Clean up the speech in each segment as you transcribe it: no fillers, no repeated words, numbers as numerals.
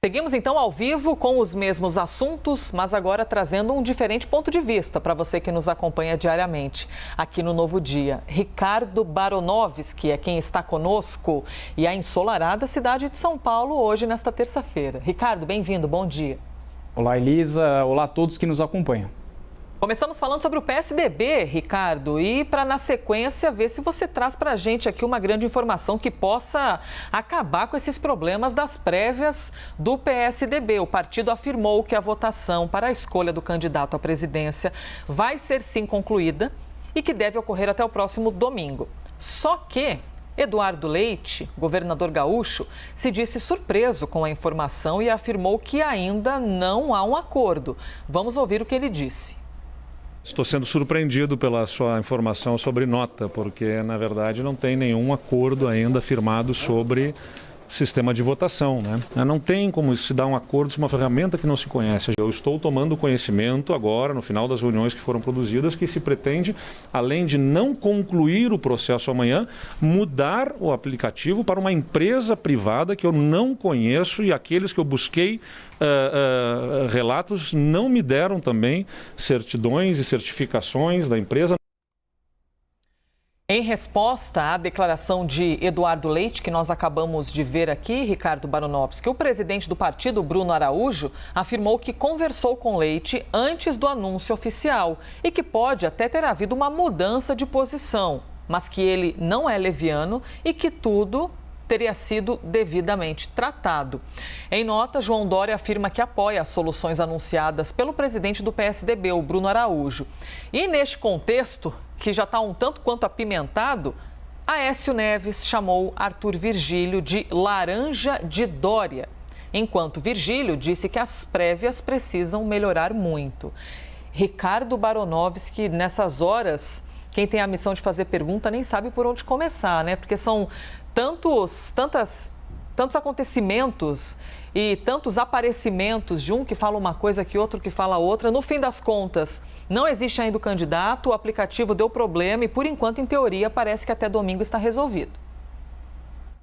Seguimos então ao vivo com os mesmos assuntos, mas agora trazendo um diferente ponto de vista para você que nos acompanha diariamente aqui no Novo Dia. Ricardo Baronovski é quem está conosco e a ensolarada cidade de São Paulo hoje nesta terça-feira. Ricardo, bem-vindo, bom dia. Olá, Elisa. Olá a todos que nos acompanham. Começamos falando sobre o PSDB, Ricardo, e para na sequência ver se você traz para a gente aqui uma grande informação que possa acabar com esses problemas das prévias do PSDB. O partido afirmou que a votação para a escolha do candidato à presidência vai ser sim concluída e que deve ocorrer até o próximo domingo. Só que Eduardo Leite, governador gaúcho, se disse surpreso com a informação e afirmou que ainda não há um acordo. Vamos ouvir o que ele disse. Estou sendo surpreendido pela sua informação sobre nota, porque, na verdade, não tem nenhum acordo ainda firmado sobre sistema de votação, né? Não tem como se dar um acordo sobre uma ferramenta que não se conhece. Eu estou tomando conhecimento agora, no final das reuniões que foram produzidas, que se pretende, além de não concluir o processo amanhã, mudar o aplicativo para uma empresa privada que eu não conheço e aqueles que eu busquei relatos não me deram também certidões e certificações da empresa. Em resposta à declaração de Eduardo Leite, que nós acabamos de ver aqui, Ricardo Baronovski, o presidente do partido, Bruno Araújo, afirmou que conversou com Leite antes do anúncio oficial e que pode até ter havido uma mudança de posição, mas que ele não é leviano e que tudo teria sido devidamente tratado. Em nota, João Dória afirma que apoia as soluções anunciadas pelo presidente do PSDB, o Bruno Araújo. E neste contexto, que já está um tanto quanto apimentado, Aécio Neves chamou Arthur Virgílio de laranja de Dória, enquanto Virgílio disse que as prévias precisam melhorar muito. Ricardo Baronovski, nessas horas, quem tem a missão de fazer pergunta nem sabe por onde começar, né? Porque são tantos acontecimentos e tantos aparecimentos de um que fala uma coisa que outro que fala outra. No fim das contas, não existe ainda o candidato, o aplicativo deu problema e, por enquanto, em teoria, parece que até domingo está resolvido.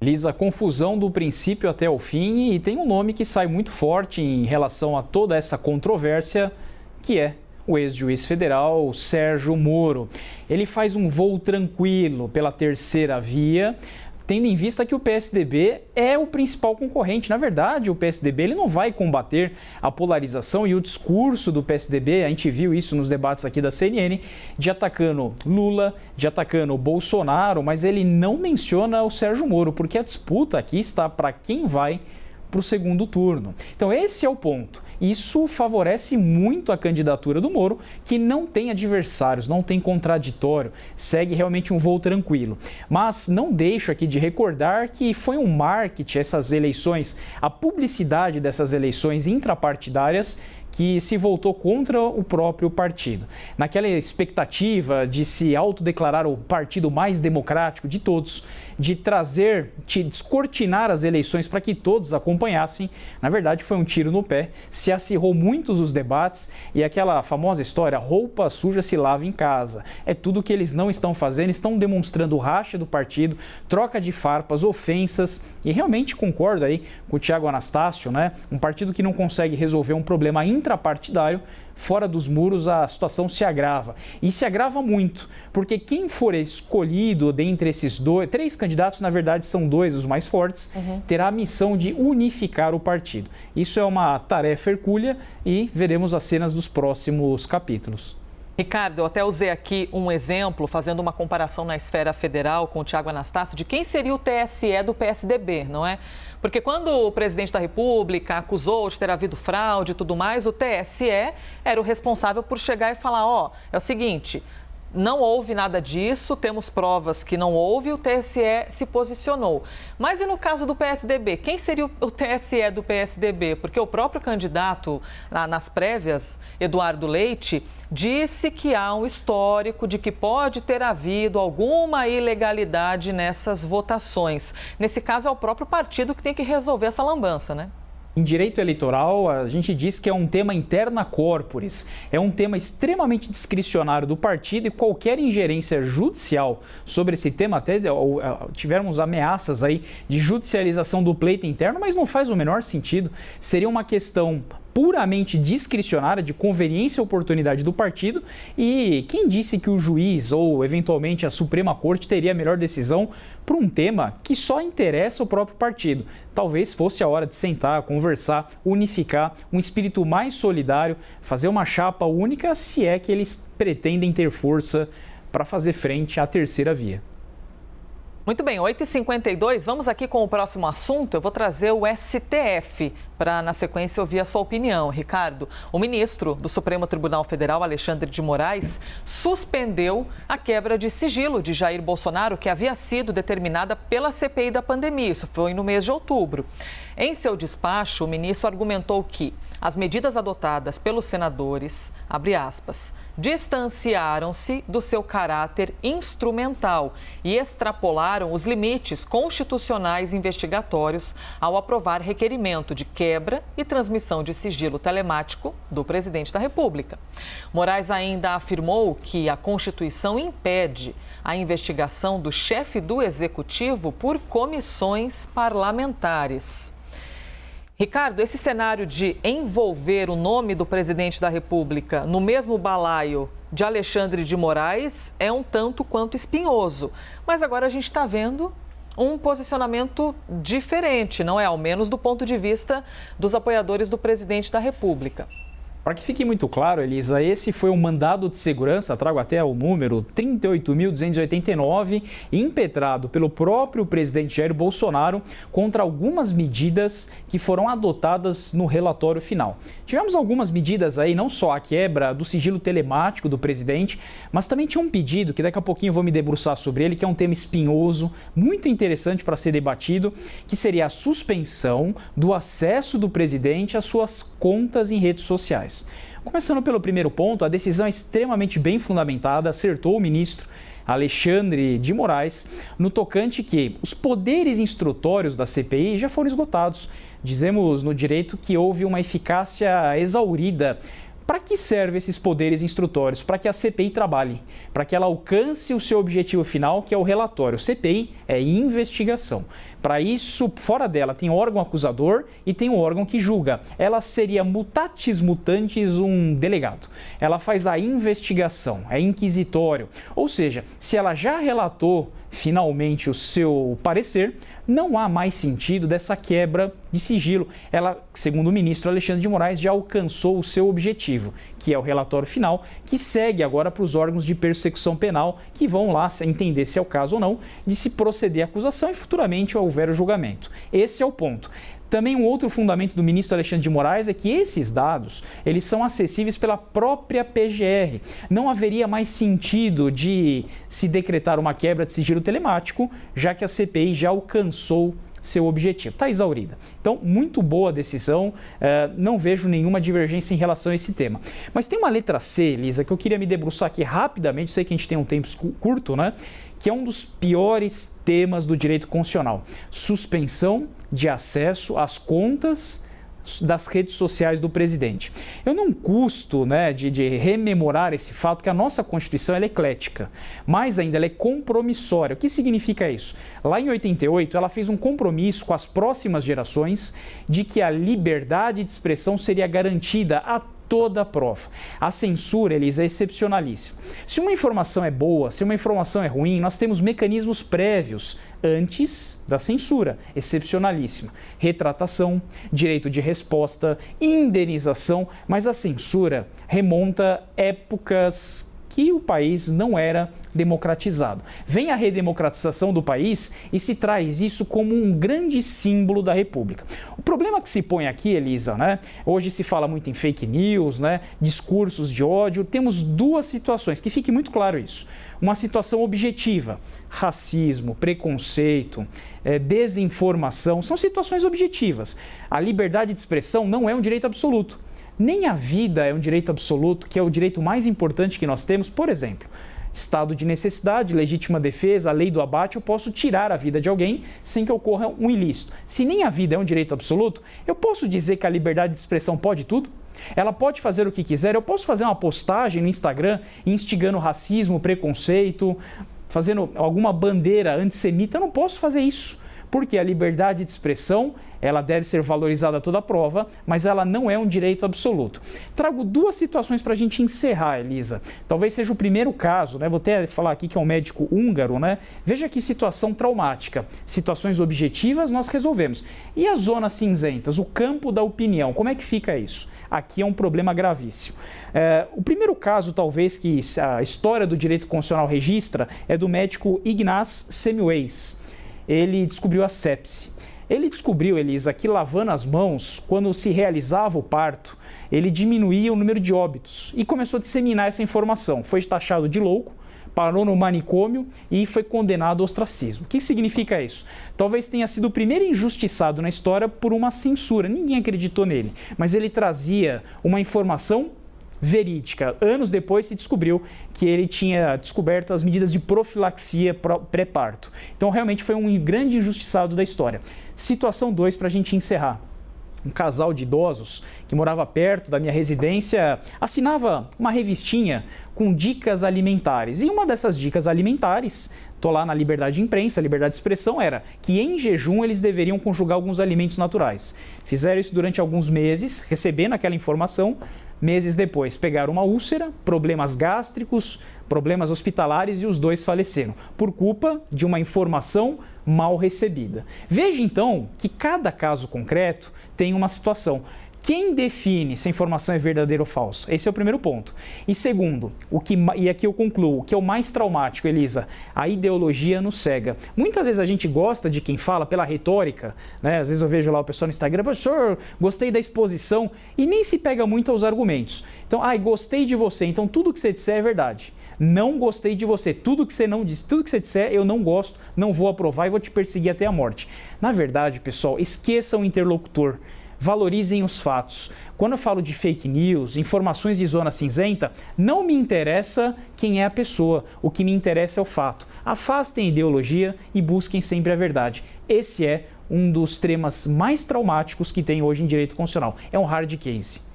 Lisa, confusão do princípio até o fim, e tem um nome que sai muito forte em relação a toda essa controvérsia, que é o ex-juiz federal Sérgio Moro. Ele faz um voo tranquilo pela terceira via, tendo em vista que o PSDB é o principal concorrente. Na verdade, o PSDB ele não vai combater a polarização e o discurso do PSDB, a gente viu isso nos debates aqui da CNN, de atacando Lula, de atacando Bolsonaro, mas ele não menciona o Sérgio Moro, porque a disputa aqui está para quem vai para o segundo turno. Então esse é o ponto. Isso favorece muito a candidatura do Moro, que não tem adversários, não tem contraditório, segue realmente um voo tranquilo. Mas não deixo aqui de recordar que foi um marketing essas eleições, a publicidade dessas eleições intrapartidárias, que se voltou contra o próprio partido. Naquela expectativa de se autodeclarar o partido mais democrático de todos, de descortinar as eleições para que todos acompanhassem, na verdade foi um tiro no pé, se acirrou muitos os debates e aquela famosa história, roupa suja se lava em casa. É tudo que eles não estão fazendo, estão demonstrando o racha do partido, troca de farpas, ofensas, e realmente concordo aí com o Thiago Anastácio, né? Um partido que não consegue resolver um problema intrapartidário, fora dos muros a situação se agrava. E se agrava muito, porque quem for escolhido dentre esses três candidatos, na verdade são dois os mais fortes, terá a missão de unificar o partido. Isso é uma tarefa hercúlea e veremos as cenas dos próximos capítulos. Ricardo, eu até usei aqui um exemplo, fazendo uma comparação na esfera federal com o Thiago Anastácio, de quem seria o TSE do PSDB, não é? Porque quando o presidente da República acusou de ter havido fraude e tudo mais, o TSE era o responsável por chegar e falar, é o seguinte, não houve nada disso, temos provas que não houve, o TSE se posicionou. Mas e no caso do PSDB? Quem seria o TSE do PSDB? Porque o próprio candidato, nas prévias, Eduardo Leite, disse que há um histórico de que pode ter havido alguma ilegalidade nessas votações. Nesse caso, é o próprio partido que tem que resolver essa lambança, né? Em direito eleitoral, a gente diz que é um tema interna corporis, é um tema extremamente discricionário do partido e qualquer ingerência judicial sobre esse tema, até tivemos ameaças aí de judicialização do pleito interno, mas não faz o menor sentido, seria uma questão puramente discricionária, de conveniência e oportunidade do partido, e quem disse que o juiz ou eventualmente a Suprema Corte teria a melhor decisão para um tema que só interessa o próprio partido? Talvez fosse a hora de sentar, conversar, unificar, um espírito mais solidário, fazer uma chapa única, se é que eles pretendem ter força para fazer frente à terceira via. Muito bem, 8h52, vamos aqui com o próximo assunto. Eu vou trazer o STF para, na sequência, ouvir a sua opinião. Ricardo, o ministro do Supremo Tribunal Federal, Alexandre de Moraes, suspendeu a quebra de sigilo de Jair Bolsonaro, que havia sido determinada pela CPI da pandemia. Isso foi no mês de outubro. Em seu despacho, o ministro argumentou que as medidas adotadas pelos senadores, abre aspas, distanciaram-se do seu caráter instrumental e extrapolaram os limites constitucionais investigatórios ao aprovar requerimento de quebra e transmissão de sigilo telemático do presidente da República. Moraes ainda afirmou que a Constituição impede a investigação do chefe do Executivo por comissões parlamentares. Ricardo, esse cenário de envolver o nome do presidente da República no mesmo balaio de Alexandre de Moraes é um tanto quanto espinhoso. Mas agora a gente está vendo um posicionamento diferente, não é? Ao menos do ponto de vista dos apoiadores do presidente da República. Para que fique muito claro, Elisa, esse foi um mandado de segurança, trago até o número 38.289, impetrado pelo próprio presidente Jair Bolsonaro contra algumas medidas que foram adotadas no relatório final. Tivemos algumas medidas aí, não só a quebra do sigilo telemático do presidente, mas também tinha um pedido, que daqui a pouquinho eu vou me debruçar sobre ele, que é um tema espinhoso, muito interessante para ser debatido, que seria a suspensão do acesso do presidente às suas contas em redes sociais. Começando pelo primeiro ponto, a decisão é extremamente bem fundamentada, acertou o ministro Alexandre de Moraes no tocante que os poderes instrutórios da CPI já foram esgotados. Dizemos no direito que houve uma eficácia exaurida. Para que servem esses poderes instrutórios? Para que a CPI trabalhe, para que ela alcance o seu objetivo final, que é o relatório. CPI é investigação. Para isso, fora dela, tem o órgão acusador e tem o órgão que julga. Ela seria mutatis mutandis um delegado. Ela faz a investigação, é inquisitório. Ou seja, se ela já relatou finalmente o seu parecer, não há mais sentido dessa quebra de sigilo. Ela, segundo o ministro Alexandre de Moraes, já alcançou o seu objetivo, que é o relatório final, que segue agora para os órgãos de persecução penal, que vão lá entender se é o caso ou não, de se proceder à acusação e futuramente houver o julgamento. Esse é o ponto. Também um outro fundamento do ministro Alexandre de Moraes é que esses dados, eles são acessíveis pela própria PGR. Não haveria mais sentido de se decretar uma quebra de sigilo telemático, já que a CPI já alcançou seu objetivo. Está exaurida. Então, muito boa decisão, não vejo nenhuma divergência em relação a esse tema. Mas tem uma letra C, Elisa, que eu queria me debruçar aqui rapidamente, sei que a gente tem um tempo curto, né? Que é um dos piores temas do direito constitucional. Suspensão de acesso às contas das redes sociais do presidente. Eu não custo de rememorar esse fato que a nossa Constituição ela é eclética, mais ainda ela é compromissória. O que significa isso? Lá em 88 ela fez um compromisso com as próximas gerações de que a liberdade de expressão seria garantida a toda a prova. A censura, Elisa, é excepcionalíssima. Se uma informação é boa, se uma informação é ruim, nós temos mecanismos prévios antes da censura, excepcionalíssima. Retratação, direito de resposta, indenização, mas a censura remonta épocas que o país não era democratizado. Vem a redemocratização do país e se traz isso como um grande símbolo da República. O problema que se põe aqui, Elisa, hoje se fala muito em fake news, discursos de ódio, temos duas situações, que fique muito claro isso. Uma situação objetiva, racismo, preconceito, desinformação, são situações objetivas. A liberdade de expressão não é um direito absoluto. Nem a vida é um direito absoluto, que é o direito mais importante que nós temos. Por exemplo, estado de necessidade, legítima defesa, a lei do abate, eu posso tirar a vida de alguém sem que ocorra um ilícito. Se nem a vida é um direito absoluto, eu posso dizer que a liberdade de expressão pode tudo? Ela pode fazer o que quiser, eu posso fazer uma postagem no Instagram instigando racismo, preconceito, fazendo alguma bandeira antissemita, eu não posso fazer isso. Porque a liberdade de expressão, ela deve ser valorizada a toda prova, mas ela não é um direito absoluto. Trago duas situações para a gente encerrar, Elisa. Talvez seja o primeiro caso, né? Vou até falar aqui que é um médico húngaro, né? Veja que situação traumática. Situações objetivas nós resolvemos. E as zonas cinzentas, o campo da opinião, como é que fica isso? Aqui é um problema gravíssimo. O primeiro caso, talvez, que a história do direito constitucional registra é do médico Ignaz Semmelweis. Ele descobriu a sepse. Ele descobriu, Elisa, que lavando as mãos, quando se realizava o parto, ele diminuía o número de óbitos e começou a disseminar essa informação. Foi taxado de louco, parou no manicômio e foi condenado ao ostracismo. O que significa isso? Talvez tenha sido o primeiro injustiçado na história por uma censura. Ninguém acreditou nele, mas ele trazia uma informação verídica. Anos depois se descobriu que ele tinha descoberto as medidas de profilaxia pré-parto. Então realmente foi um grande injustiçado da história. Situação 2 para a gente encerrar. Um casal de idosos que morava perto da minha residência assinava uma revistinha com dicas alimentares. E uma dessas dicas alimentares, estou lá na liberdade de imprensa, liberdade de expressão, era que em jejum eles deveriam conjugar alguns alimentos naturais. Fizeram isso durante alguns meses, recebendo aquela informação. Meses depois, pegaram uma úlcera, problemas gástricos, problemas hospitalares e os dois faleceram, por culpa de uma informação mal recebida. Veja então que cada caso concreto tem uma situação. Quem define se a informação é verdadeira ou falsa? Esse é o primeiro ponto. E segundo, e aqui eu concluo, o que é o mais traumático, Elisa, a ideologia nos cega. Muitas vezes a gente gosta de quem fala pela retórica, né? Às vezes eu vejo lá o pessoal no Instagram, professor, gostei da exposição, e nem se pega muito aos argumentos. Então, gostei de você, então tudo que você disser é verdade. Não gostei de você, tudo que você não disse, tudo que você disser eu não gosto, não vou aprovar e vou te perseguir até a morte. Na verdade, pessoal, esqueçam o interlocutor. Valorizem os fatos. Quando eu falo de fake news, informações de zona cinzenta, não me interessa quem é a pessoa. O que me interessa é o fato. Afastem a ideologia e busquem sempre a verdade. Esse é um dos temas mais traumáticos que tem hoje em direito constitucional. É um hard case.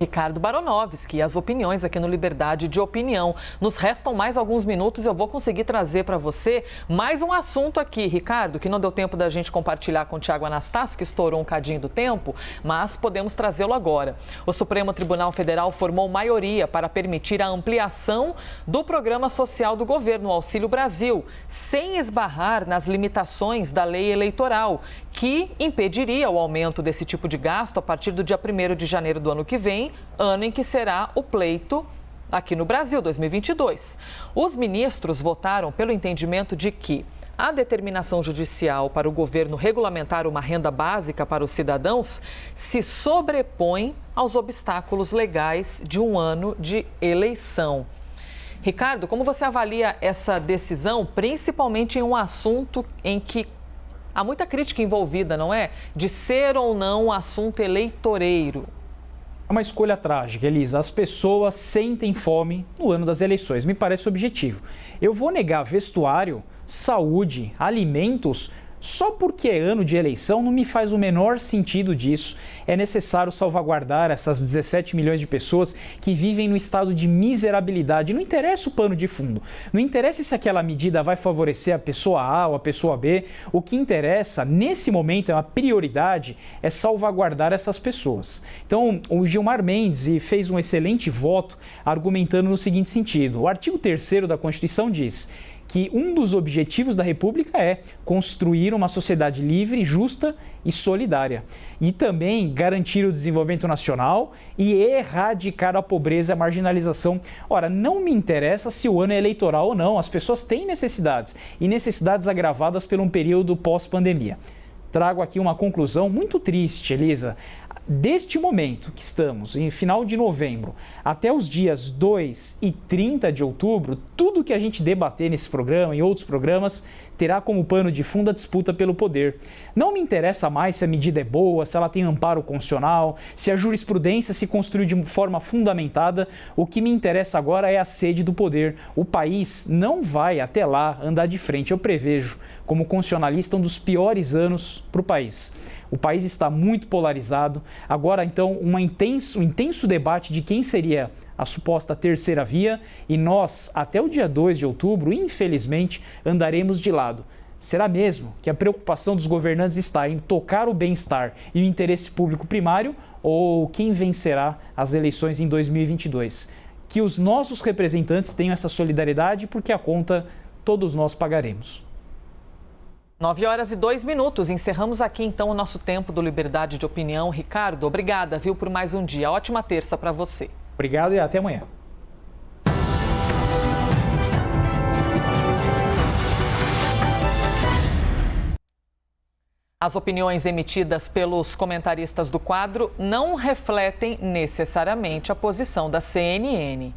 Ricardo Baronovski, as opiniões aqui no Liberdade de Opinião. Nos restam mais alguns minutos e eu vou conseguir trazer para você mais um assunto aqui, Ricardo, que não deu tempo da gente compartilhar com o Tiago Anastácio, que estourou um cadinho do tempo, mas podemos trazê-lo agora. O Supremo Tribunal Federal formou maioria para permitir a ampliação do programa social do governo, o Auxílio Brasil, sem esbarrar nas limitações da lei eleitoral, que impediria o aumento desse tipo de gasto a partir do dia 1º de janeiro do ano que vem, ano em que será o pleito aqui no Brasil, 2022. Os ministros votaram pelo entendimento de que a determinação judicial para o governo regulamentar uma renda básica para os cidadãos se sobrepõe aos obstáculos legais de um ano de eleição. Ricardo, como você avalia essa decisão, principalmente em um assunto em que há muita crítica envolvida, não é? De ser ou não um assunto eleitoreiro. É uma escolha trágica, Elisa. As pessoas sentem fome no ano das eleições. Me parece objetivo. Eu vou negar vestuário, saúde, alimentos só porque é ano de eleição? Não me faz o menor sentido disso. É necessário salvaguardar essas 17 milhões de pessoas que vivem no estado de miserabilidade. Não interessa o pano de fundo. Não interessa se aquela medida vai favorecer a pessoa A ou a pessoa B. O que interessa, nesse momento, é uma prioridade, é salvaguardar essas pessoas. Então, o Gilmar Mendes fez um excelente voto argumentando no seguinte sentido. O artigo 3º da Constituição diz que um dos objetivos da República é construir uma sociedade livre, justa e solidária. E também garantir o desenvolvimento nacional e erradicar a pobreza e a marginalização. Ora, não me interessa se o ano é eleitoral ou não, as pessoas têm necessidades, e necessidades agravadas por um período pós-pandemia. Trago aqui uma conclusão muito triste, Elisa. deste momento que estamos, em final de novembro, até os dias 2 e 30 de outubro, tudo que a gente debater nesse programa e outros programas terá como pano de fundo a disputa pelo poder. Não me interessa mais se a medida é boa, se ela tem amparo constitucional, se a jurisprudência se construiu de forma fundamentada. O que me interessa agora é a sede do poder. O país não vai até lá andar de frente. Eu prevejo, como constitucionalista, um dos piores anos para o país. O país está muito polarizado. Agora, então, um intenso debate de quem seria a suposta terceira via, e nós, até o dia 2 de outubro, infelizmente, andaremos de lado. Será mesmo que a preocupação dos governantes está em tocar o bem-estar e o interesse público primário, ou quem vencerá as eleições em 2022? Que os nossos representantes tenham essa solidariedade, porque a conta todos nós pagaremos. 9h02. Encerramos aqui então o nosso tempo do Liberdade de Opinião. Ricardo, obrigada, viu, por mais um dia. Ótima terça para você. Obrigado e até amanhã. As opiniões emitidas pelos comentaristas do quadro não refletem necessariamente a posição da CNN.